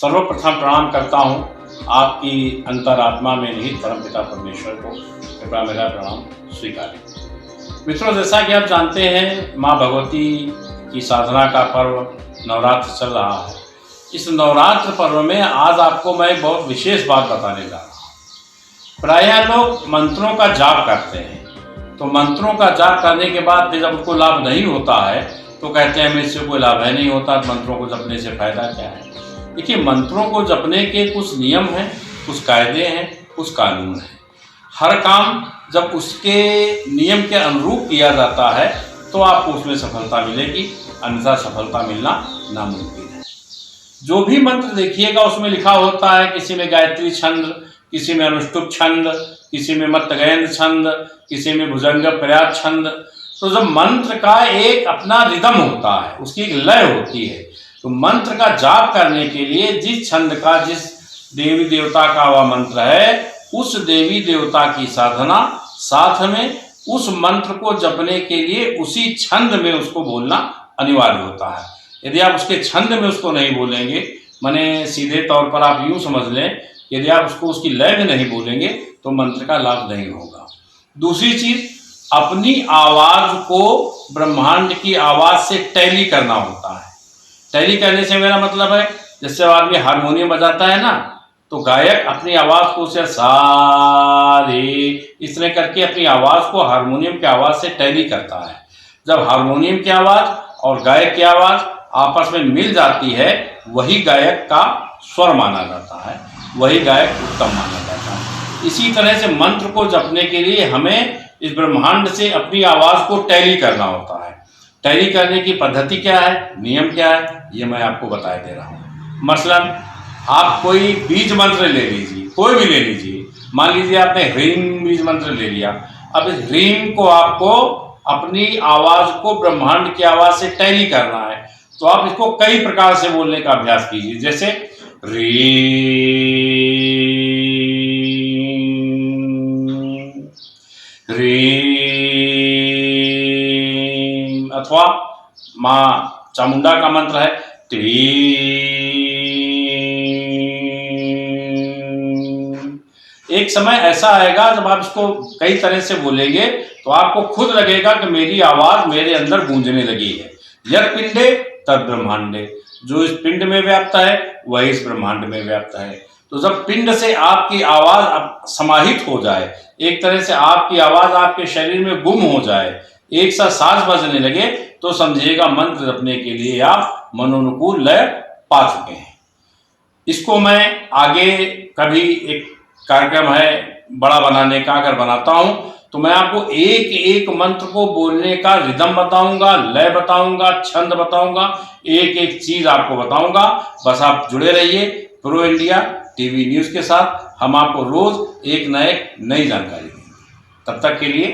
सर्वप्रथम प्रणाम करता हूँ आपकी अंतरात्मा में निहित परमपिता परमेश्वर को। कृपया मेरा प्रणाम स्वीकार। मित्रों, जैसा कि आप जानते हैं, माँ भगवती की साधना का पर्व नवरात्र चल रहा है। इस नवरात्र पर्व में आज आपको मैं बहुत विशेष बात बताने जा रहा हूँ। प्रायः लोग मंत्रों का जाप करते हैं, तो मंत्रों का जाप करने के बाद जब उनको लाभ नहीं होता है तो कहते हैं हमें इससे कोई लाभ है नहीं होता, मंत्रों को जपने से फायदा क्या है। देखिए, मंत्रों को जपने के कुछ नियम हैं, कुछ कायदे हैं, कुछ कानून हैं। हर काम जब उसके नियम के अनुरूप किया जाता है तो आपको उसमें सफलता मिलेगी, अन्यथा सफलता मिलना नामुमकिन है। जो भी मंत्र देखिएगा उसमें लिखा होता है, किसी में गायत्री छंद, किसी में अनुष्टुप छंद, किसी में मत्तगैंध छंद, किसी में भुजंग प्रयाग छंद। तो जब मंत्र का एक अपना रिदम होता है, उसकी एक लय होती है, तो मंत्र का जाप करने के लिए जिस छंद का, जिस देवी देवता का वह मंत्र है, उस देवी देवता की साधना, साथ में उस मंत्र को जपने के लिए उसी छंद में उसको बोलना अनिवार्य होता है। यदि आप उसके छंद में उसको नहीं बोलेंगे, माने सीधे तौर पर आप यूं समझ लें, यदि आप उसको उसकी लय में नहीं बोलेंगे तो मंत्र का लाभ नहीं होगा। दूसरी चीज, अपनी आवाज को ब्रह्मांड की आवाज से टैली करना होता है। टैली करने से मेरा मतलब है, जैसे आदमी हारमोनियम बजाता है ना, तो गायक अपनी आवाज को उसे सारे इस तरह करके अपनी आवाज को हारमोनियम की आवाज से टैली करता है। जब हारमोनियम की आवाज और गायक की आवाज आपस में मिल जाती है, वही गायक का स्वर माना जाता है, वही गायक उत्तम माना जाता है। इसी तरह से मंत्र को जपने के लिए हमें इस ब्रह्मांड से अपनी आवाज को टैली करना होता है। टैली करने की पद्धति क्या है, नियम क्या है, ये मैं आपको बता दे रहा हूँ। मसलन आप कोई बीज मंत्र ले लीजिए, कोई भी ले लीजिए। मान लीजिए आपने ह्रीं बीज मंत्र ले लिया। अब इस ह्रीं को आपको अपनी आवाज को ब्रह्मांड की आवाज से टैली करना है, तो आप इसको कई प्रकार से बोलने का अभ्यास कीजिए। जैसे ह्रीं ह्रीं, अथवा माँ चामुंडा का मंत्र है त्रीं। एक समय ऐसा आएगा जब आप इसको कई तरह से बोलेंगे तो आपको खुद लगेगा कि मेरी आवाज मेरे अंदर गूंजने लगी है। यत् पिंडे तद ब्रह्मांडे, जो इस पिंड में व्याप्त है वही इस ब्रह्मांड में व्याप्त है। तो जब पिंड से आपकी आवाज समाहित हो जाए, एक तरह से आपकी आवाज आपके शरीर में गुम हो जाए, एक साथ सांस बजने लगे, तो समझिएगा मंत्र जपने के लिए आप मनोनुकूल लय पा चुके हैं। इसको मैं आगे कभी एक कार्यक्रम है बड़ा बनाने का, अगर बनाता हूं तो मैं आपको एक एक मंत्र को बोलने का रिदम बताऊंगा, लय बताऊंगा, छंद बताऊंगा, एक एक चीज आपको बताऊंगा। बस आप जुड़े रहिए प्रो इंडिया टीवी न्यूज के साथ। हम आपको रोज एक नई जानकारी देंगे। तब तक के लिए